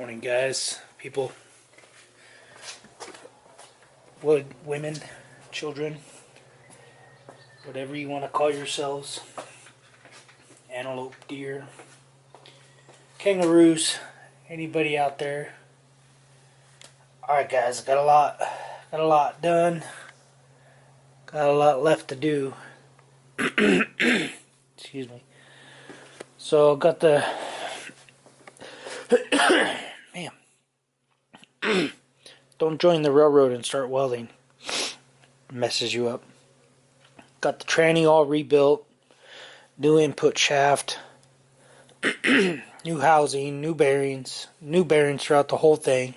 Morning, guys, people, women, children, whatever you want to call yourselves, antelope, deer, kangaroos, anybody out there. Alright, guys, got a lot done, got a lot left to do. Excuse me. So got the man. Don't join the railroad and start welding. Messes you up. Got the tranny all rebuilt. New input shaft. New housing. New bearings. New bearings throughout the whole thing.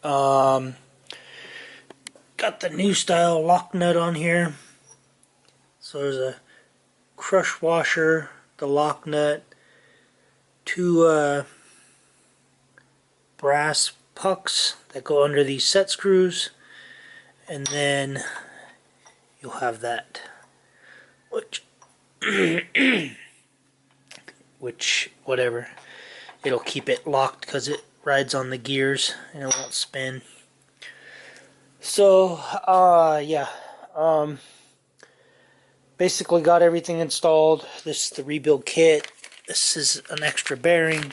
Got the new style lock nut on here. So there's a crush washer, the lock nut, two brass pucks that go under these set screws, and then you'll have that, which whatever, it'll keep it locked because it rides on the gears and it won't spin. So yeah, basically got everything installed. This is the rebuild kit. This is an extra bearing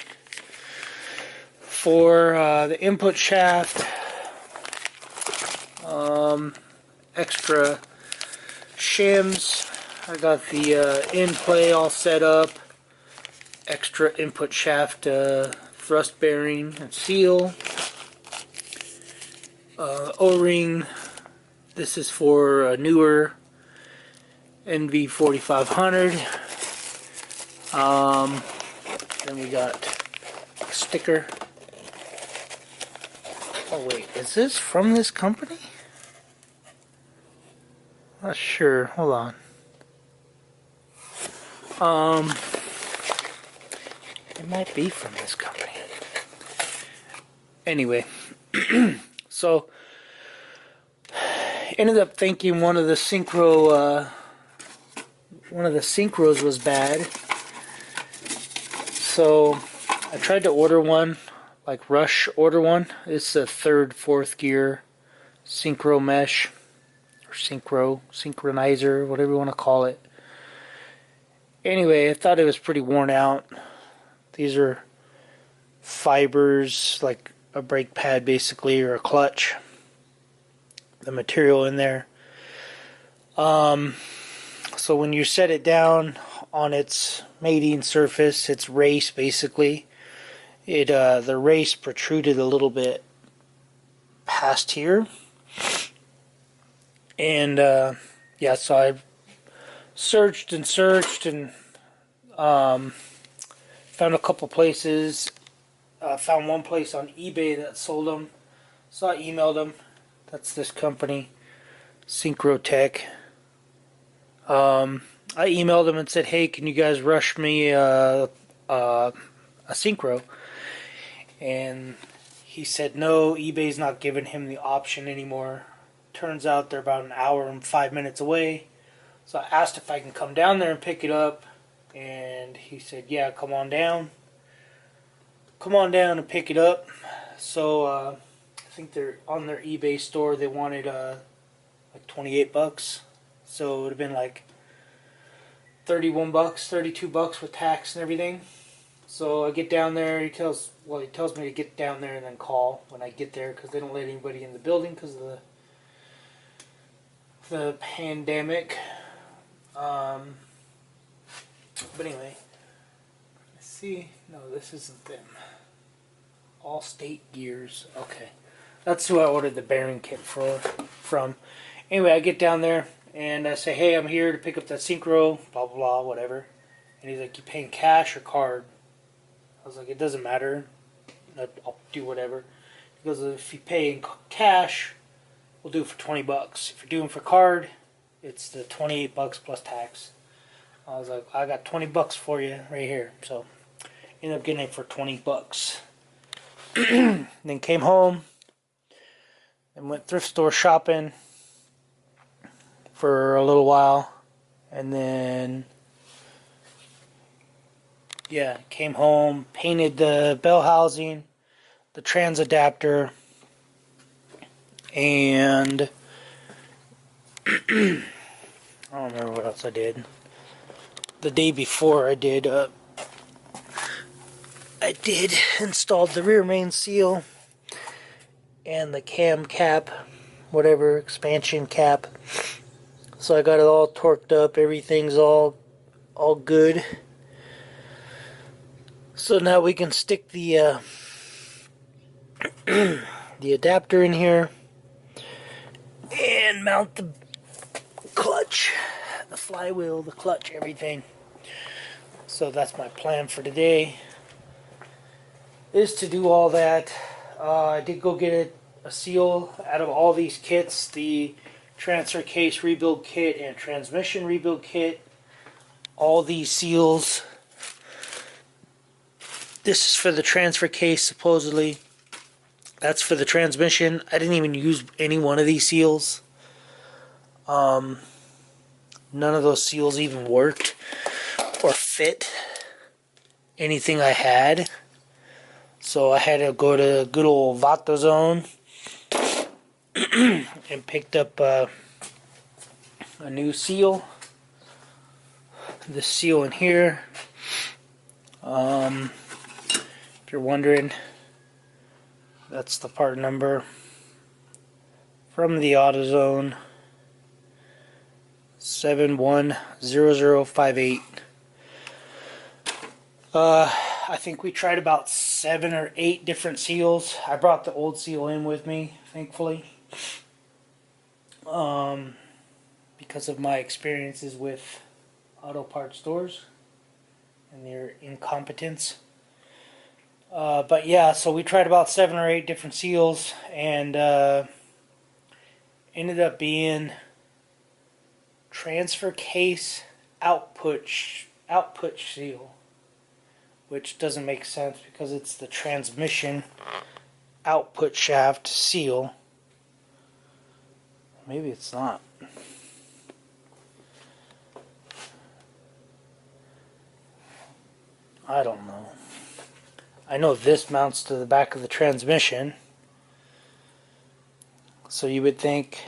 for the input shaft, extra shims. I got the in play all set up, extra input shaft thrust bearing and seal, O-ring. This is for a newer Nv4500. Then we got a sticker. Oh wait, is this from this company? Not sure. Hold on. It might be from this company. Anyway, so ended up thinking one of the synchros was bad. So I tried to order one. Like rush order one. It's a third, fourth gear synchro mesh or synchronizer, whatever you want to call it. Anyway, I thought it was pretty worn out. These are fibers, like a brake pad basically, or a clutch. The material in there. So when you set it down on its mating surface, its race basically, the race protruded a little bit past here, and yeah, so I searched and found a couple places. Found one place on eBay that sold them, so I emailed them. That's this company, Synchrotech. I emailed them and said, hey, can you guys rush me a synchro? And he said no, eBay's not giving him the option anymore. Turns out they're about an hour and 5 minutes away. So I asked if I can come down there and pick it up, and he said, yeah, come on down. Come on down and pick it up. So I think they're on their eBay store. They wanted like 28 bucks. So it would have been like 31 bucks, 32 bucks with tax and everything. So I get down there, he tells me to get down there and then call when I get there, because they don't let anybody in the building because of the pandemic. But anyway, let's see. No, this isn't them. All State Gears. Okay. That's who I ordered the bearing kit from. Anyway, I get down there and I say, hey, I'm here to pick up that synchro, blah, blah, blah, whatever. And he's like, you paying cash or card? I was like, it doesn't matter. I'll do whatever. He goes, if you pay in cash, we'll do it for 20 bucks. If you're doing for card, it's the 28 bucks plus tax. I was like, I got 20 bucks for you right here. So, ended up getting it for 20 bucks. Then came home and went thrift store shopping for a little while. And then yeah, came home, painted the bell housing, the trans adapter, and I don't remember what else I did. The day before I did installed the rear main seal and the cam cap, whatever, expansion cap. So I got it all torqued up, everything's all good. So now we can stick the the adapter in here and mount the clutch, the flywheel, the clutch, everything. So that's my plan for today, is to do all that. I did go get a seal out of all these kits, the transfer case rebuild kit and transmission rebuild kit. All these seals. This is for the transfer case, supposedly. That's for the transmission. I didn't even use any one of these seals. None of those seals even worked or fit anything I had. So I had to go to good old VatoZone and picked up a new seal. This seal in here. If you're wondering, that's the part number from the AutoZone. 710058. I think we tried about 7 or 8 different seals. I brought the old seal in with me, thankfully, because of my experiences with auto parts stores and their incompetence. But yeah, so we tried about 7 or 8 different seals, and ended up being transfer case output seal, which doesn't make sense because it's the transmission output shaft seal. Maybe it's not. I don't know. I know this mounts to the back of the transmission, so you would think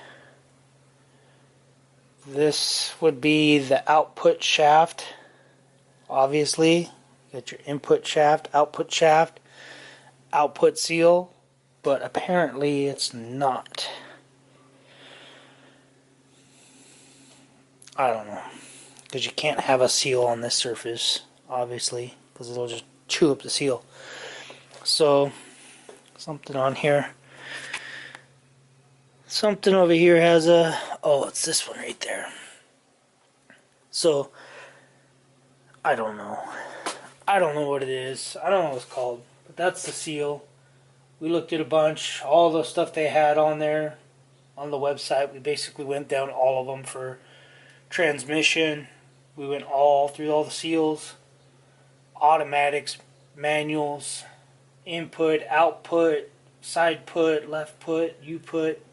this would be the output shaft. Obviously, you got your input shaft, output seal, but apparently it's not. I don't know, because you can't have a seal on this surface, obviously, because it'll just chew up the seal. So, something on here. Something over here has a... Oh, it's this one right there. So, I don't know. I don't know what it is. I don't know what it's called. But that's the seal. We looked at a bunch. All the stuff they had on there on the website. We basically went down all of them for transmission. We went all through all the seals. Automatics, manuals, input, output, side put, left put, U put.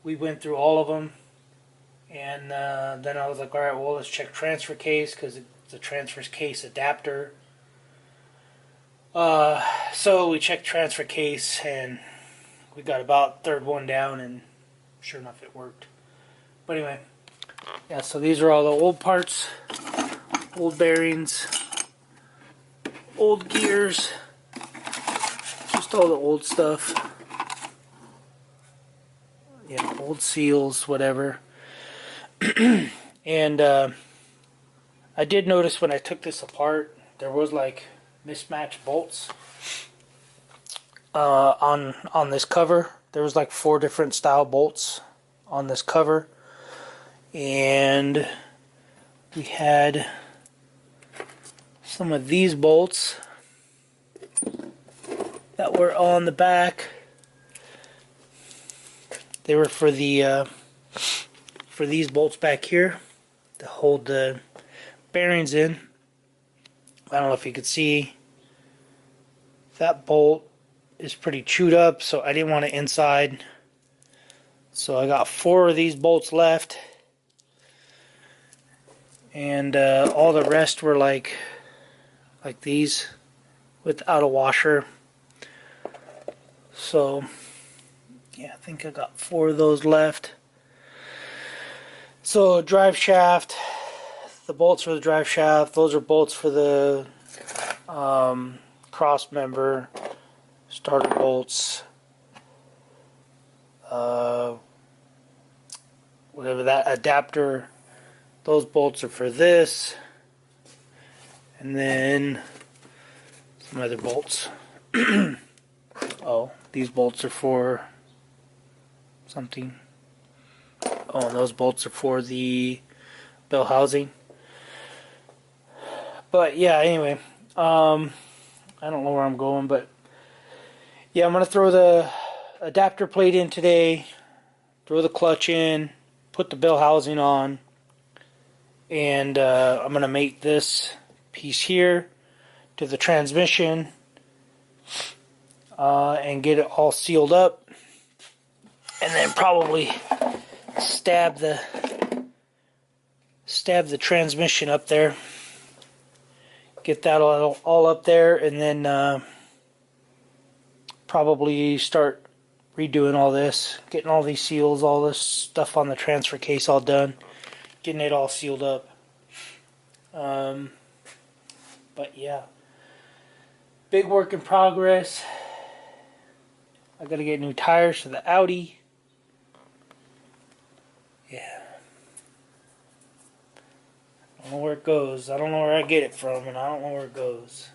We went through all of them, and then I was like, alright, well, let's check transfer case, because it's a transfer case adapter. So we checked transfer case, and we got about third one down, and sure enough, it worked. But anyway, yeah, so these are all the old parts, old bearings, old gears, just all the old stuff. Yeah, old seals, whatever. And I did notice when I took this apart, there was like mismatched bolts on this cover. There was like 4 different style bolts on this cover, and we had some of these bolts that were on the back. They were for the for these bolts back here to hold the bearings in. I don't know if you could see, that bolt is pretty chewed up, so I didn't want it inside. So I got 4 of these bolts left, and all the rest were like like these without a washer. So yeah, I think I got 4 of those left. So drive shaft, the bolts for the drive shaft, those are bolts for the cross member, starter bolts, whatever that adapter, those bolts are for this, and then some other bolts. Oh, these bolts are for something. Oh, and those bolts are for the bell housing. But yeah, anyway, I don't know where I'm going, but yeah, I'm gonna throw the adapter plate in today, throw the clutch in, put the bell housing on, and I'm gonna mate this piece here to the transmission and get it all sealed up, and then probably stab the transmission up there, get that all up there, and then probably start redoing all this, getting all these seals, all this stuff on the transfer case all done, getting it all sealed up. But yeah, big work in progress. I gotta get new tires for the Audi. Yeah. I don't know where it goes. I don't know where I get it from, and I don't know where it goes.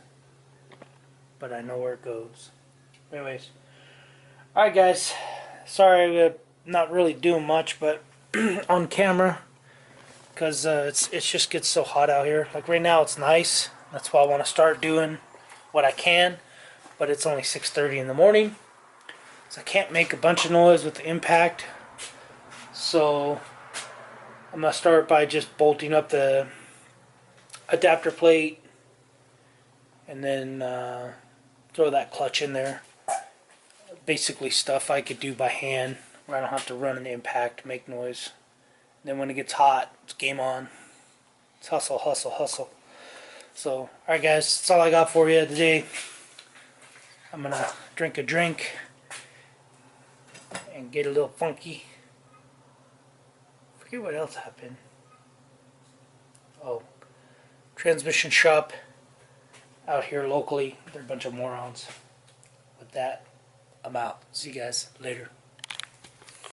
But I know where it goes. Anyways. Alright guys. Sorry I'm not really doing much, but on camera. Because it just gets so hot out here. Like right now it's nice. That's why I want to start doing what I can. But it's only 6:30 in the morning. So I can't make a bunch of noise with the impact. So I'm going to start by just bolting up the adapter plate. And then throw that clutch in there. Basically stuff I could do by hand. Where I don't have to run an impact, make noise. Then when it gets hot, it's game on. It's hustle, hustle, hustle. So, alright guys, that's all I got for you today. I'm gonna drink a drink and get a little funky. Forget what else happened. Oh, transmission shop out here locally. They're a bunch of morons. With that, I'm out. See you guys later.